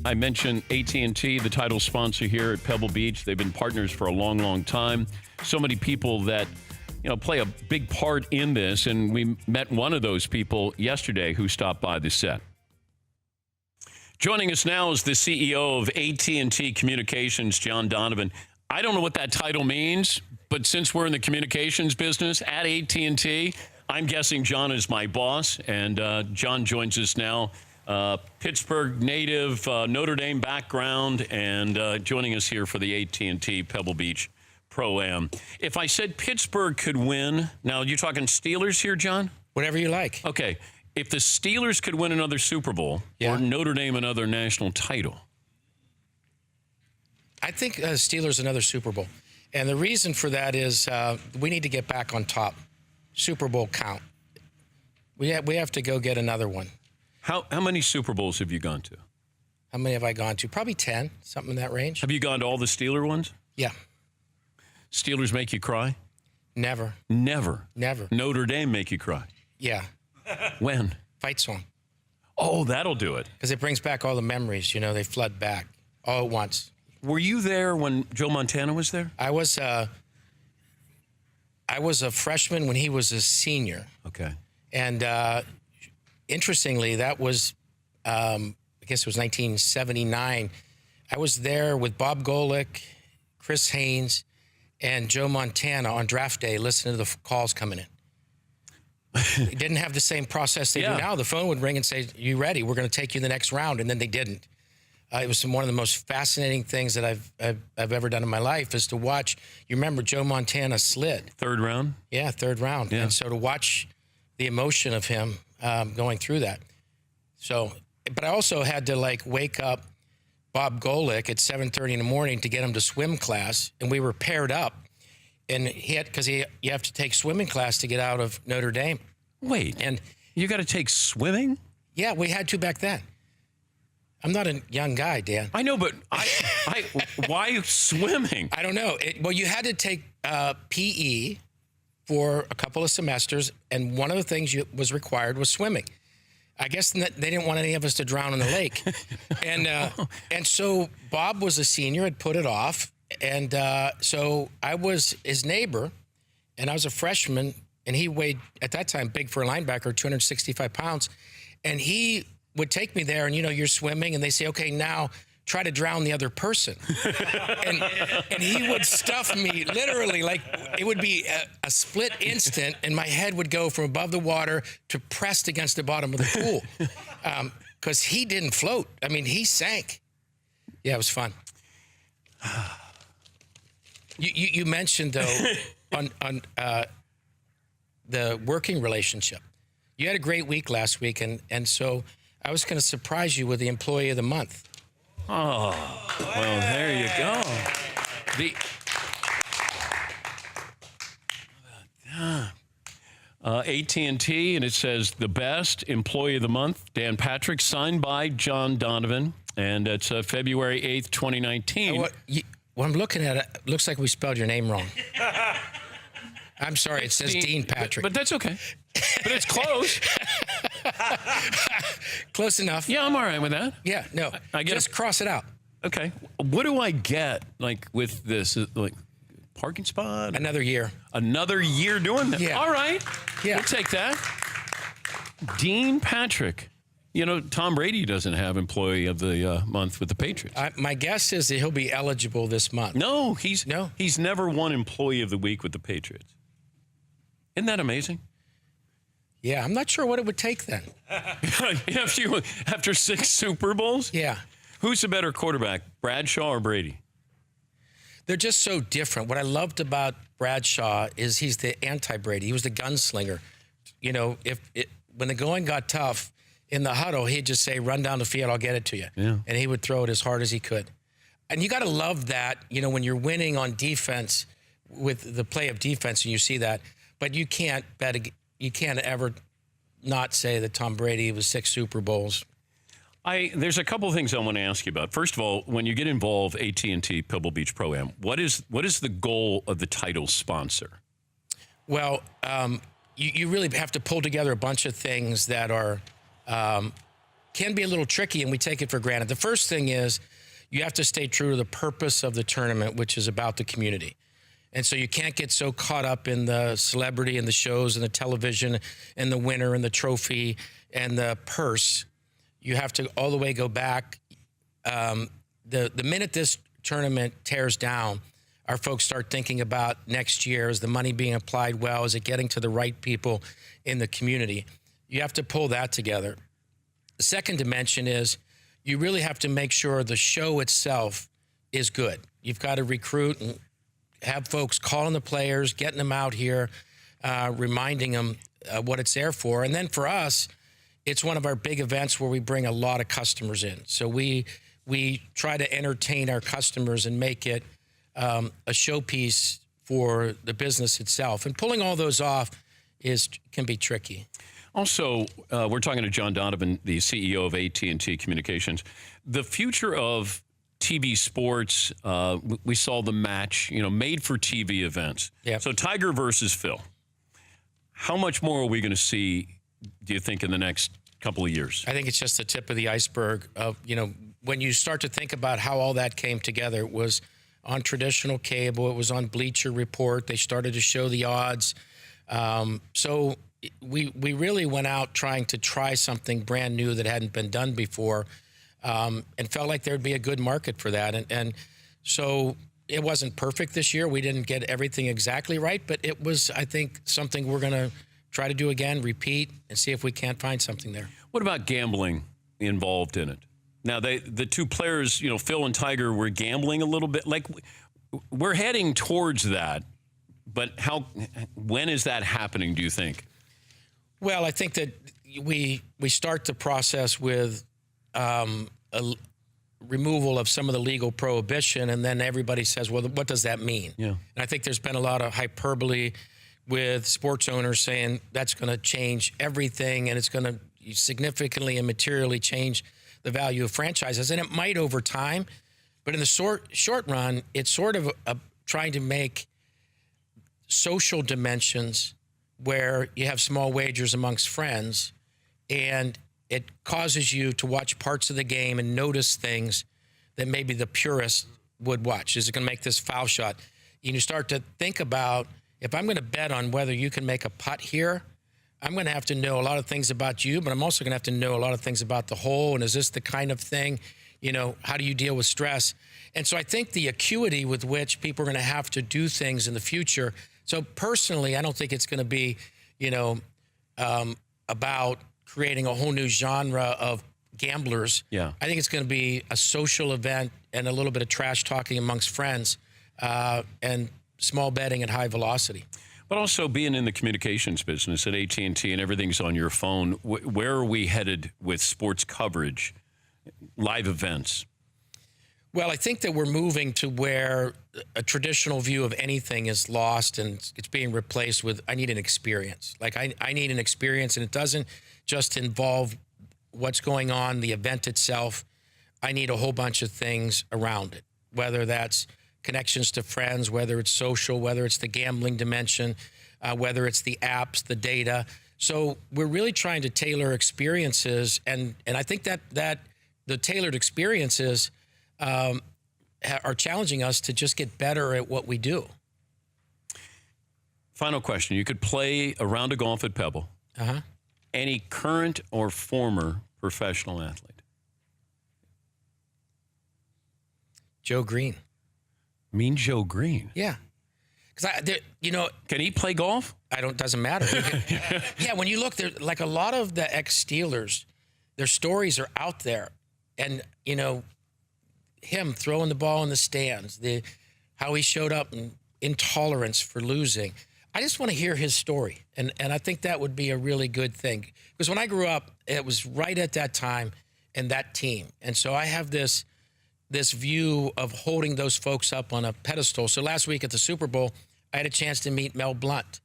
I mentioned AT&T, the title sponsor here at Pebble Beach. They've been partners for a long, long time. So many people that, play a big part in this, and we met one of those people yesterday who stopped by the set. Joining us now is the CEO of AT&T Communications, John Donovan. I don't know what that title means, but since we're in the communications business at AT&T, I'm guessing John is my boss, and John joins us now. Pittsburgh native, Notre Dame background, and joining us here for the AT&T Pebble Beach Pro-Am. If I said Pittsburgh could win, now you're talking Steelers here, John? Whatever you like. Okay. If the Steelers could win another Super Bowl or Notre Dame another national title? I think Steelers another Super Bowl. And the reason for that is we need to get back on top. Super Bowl count. We have to go get another one. How many Super Bowls have you gone to? How many have I gone to? Probably 10, something in that range. Have you gone to all the Steeler ones? Yeah. Steelers make you cry? Never. Never? Never. Notre Dame make you cry? Yeah. When? Fight song. Oh, that'll do it. Because it brings back all the memories, they flood back all at once. Were you there when Joe Montana was there? I was a freshman when he was a senior. Okay. And interestingly, that was, I guess it was 1979. I was there with Bob Golick, Chris Haynes, and Joe Montana on draft day listening to the calls coming in. They didn't have the same process they do now. The phone would ring and say, "You ready? We're going to take you the next round," and then they didn't. It was one of the most fascinating things that I've ever done in my life is to watch. You remember Joe Montana slid. Third round? Yeah, third round. Yeah. And so to watch the emotion of him going through that. So, but I also had to wake up Bob Golick at 7:30 in the morning to get him to swim class, and we were paired up. And because you have to take swimming class to get out of Notre Dame. Wait, and you got to take swimming? Yeah, we had to back then. I'm not a young guy, Dan. I know, but why swimming? I don't know. Well, you had to take PE for a couple of semesters, and one of the things was required was swimming. I guess they didn't want any of us to drown in the lake. And so Bob was a senior, had put it off. And so I was his neighbor, and I was a freshman, and he weighed, at that time, big for a linebacker, 265 pounds. And he would take me there, and, you're swimming, and they say, okay, now try to drown the other person. and he would stuff me, literally, it would be a split instant, and my head would go from above the water to pressed against the bottom of the pool. Because he didn't float. I mean, he sank. Yeah, it was fun. You mentioned, though, on the working relationship. You had a great week last week, and so I was going to surprise you with the Employee of the Month. Oh, well, there you go. AT&T, and it says the best Employee of the Month, Dan Patrick, signed by John Donovan, and it's February 8th, 2019. When I'm looking at it, it looks like we spelled your name wrong. I'm sorry, it says Dean Patrick. But that's okay. But it's close. Close enough. Yeah, I'm all right with that. Yeah, no, I just cross it out. Okay. What do I get, with this? Parking spot? Another year. Another year doing that? Yeah. All right. Yeah. We'll take that. Dean Patrick. Tom Brady doesn't have Employee of the Month with the Patriots. My guess is that he'll be eligible this month. No, he's never won Employee of the Week with the Patriots. Isn't that amazing? Yeah, I'm not sure what it would take then. After 6 Super Bowls? Yeah. Who's the better quarterback, Bradshaw or Brady? They're just so different. What I loved about Bradshaw is he's the anti-Brady. He was the gunslinger. When the going got tough, in the huddle, he'd just say, run down the field, I'll get it to you. Yeah. And he would throw it as hard as he could. And you got to love that, when you're winning on defense with the play of defense and you see that. But you can't ever not say that Tom Brady was 6 Super Bowls. There's a couple of things I want to ask you about. First of all, when you get involved, AT&T Pebble Beach Pro-Am, what is the goal of the title sponsor? Well, you really have to pull together a bunch of things that are can be a little tricky, and we take it for granted. The first thing is you have to stay true to the purpose of the tournament, which is about the community. And so you can't get so caught up in the celebrity and the shows and the television and the winner and the trophy and the purse. You have to all the way go back. The minute this tournament tears down, our folks start thinking about next year. Is the money being applied well? Is it getting to the right people in the community? You have to pull that together. The second dimension is you really have to make sure the show itself is good. You've got to recruit and have folks calling the players, getting them out here, reminding them what it's there for. And then for us, it's one of our big events where we bring a lot of customers in. So we try to entertain our customers and make it a showpiece for the business itself. And pulling all those off can be tricky. Also, we're talking to John Donovan, the CEO of AT&T Communications. The future of TV sports, we saw the match, made for TV events. Yep. So Tiger versus Phil. How much more are we going to see, do you think, in the next couple of years? I think it's just the tip of the iceberg of, when you start to think about how all that came together. It was on traditional cable. It was on Bleacher Report. They started to show the odds. So we really went out trying to try something brand new that hadn't been done before, and felt like there'd be a good market for that. And so it wasn't perfect this year. We didn't get everything exactly right, but it was, I think, something we're going to try to do again, repeat, and see if we can't find something there. What about gambling involved in it? Now, the two players, Phil and Tiger, were gambling a little bit. Like, we're heading towards that, but when is that happening, do you think? Well, I think that we start the process with a removal of some of the legal prohibition, and then everybody says, well, what does that mean? Yeah. And I think there's been a lot of hyperbole with sports owners saying that's going to change everything, and it's going to significantly and materially change the value of franchises. And it might over time, but in the short run, it's sort of trying to make social dimensions where you have small wagers amongst friends, and it causes you to watch parts of the game and notice things that maybe the purist would watch. Is it going to make this foul shot? And you start to think about, if I'm going to bet on whether you can make a putt here, I'm going to have to know a lot of things about you, but I'm also going to have to know a lot of things about the hole. And is this the kind of thing, how do you deal with stress? And so I think the acuity with which people are going to have to do things in the future. So personally, I don't think it's going to be, about creating a whole new genre of gamblers. Yeah. I think it's going to be a social event and a little bit of trash talking amongst friends, and small betting at high velocity. But also being in the communications business at AT&T and everything's on your phone, where are we headed with sports coverage, live events? Well, I think that we're moving to where a traditional view of anything is lost, and it's being replaced with, I need an experience. Like, I need an experience, and it doesn't just involve what's going on, the event itself. I need a whole bunch of things around it, whether that's connections to friends, whether it's social, whether it's the gambling dimension, whether it's the apps, the data. So we're really trying to tailor experiences, and I think that the tailored experiences are challenging us to just get better at what we do. Final question. You could play a round of golf at Pebble. Uh-huh. Any current or former professional athlete? Joe Green. Mean Joe Green? Yeah. Because can he play golf? Doesn't matter. Yeah, when you look, there, like a lot of the ex-Steelers, their stories are out there. And, him throwing the ball in the stands, how he showed up and intolerance for losing. I just want to hear his story. And I think that would be a really good thing. Because when I grew up, it was right at that time and that team. And so I have this view of holding those folks up on a pedestal. So last week at the Super Bowl, I had a chance to meet Mel Blount.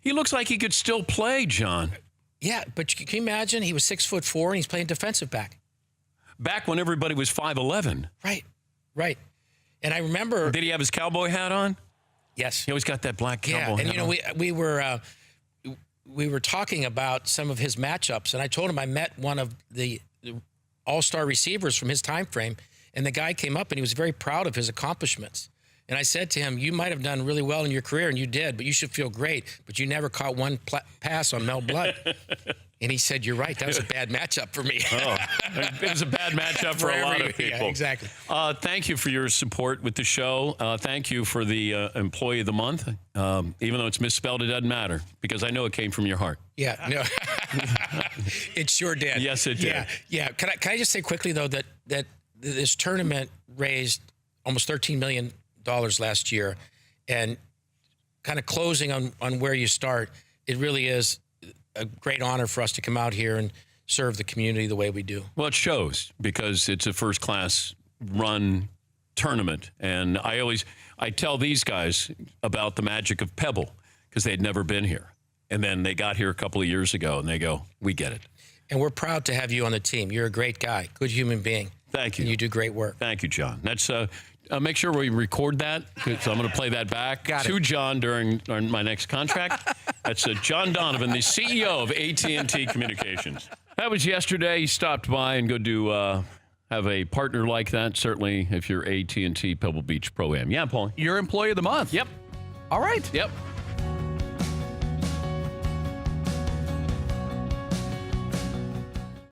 He looks like he could still play, John. Yeah, but can you imagine? He was 6'4" and he's playing defensive back. Back when everybody was 5'11". Right. And I remember. Did he have his cowboy hat on? Yes. He always got that black cowboy hat on. We were talking about some of his matchups, and I told him I met one of the all-star receivers from his time frame. And the guy came up and he was very proud of his accomplishments. And I said to him, you might have done really well in your career, and you did, but you should feel great. But you never caught one pass on Mel Blood. And he said, you're right. That was a bad matchup for me. It was a bad matchup for a lot of people. Yeah, exactly. Thank you for your support with the show. Thank you for the Employee of the Month. Even though it's misspelled, it doesn't matter because I know it came from your heart. Yeah, no. It sure did. Yes, it did. Yeah. Can I just say quickly, though, that this tournament raised almost $13 million last year, and kind of closing on where you start, it really is a great honor for us to come out here and serve the community the way we do. Well, it shows because it's a first-class run tournament, and I tell these guys about the magic of Pebble because they'd never been here, and then they got here a couple of years ago, and they go, we get it. And we're proud to have you on the team. You're a great guy, good human being. Thank you. And you do great work. Thank you, John. That's make sure we record that, so I'm going to play that back to John during my next contract. That's John Donovan, the CEO of AT&T Communications. That was yesterday. He stopped by, and good to have a partner like that, certainly if you're AT&T Pebble Beach Pro-Am. Yeah, Paul? Your Employee of the Month. Yep. All right. Yep.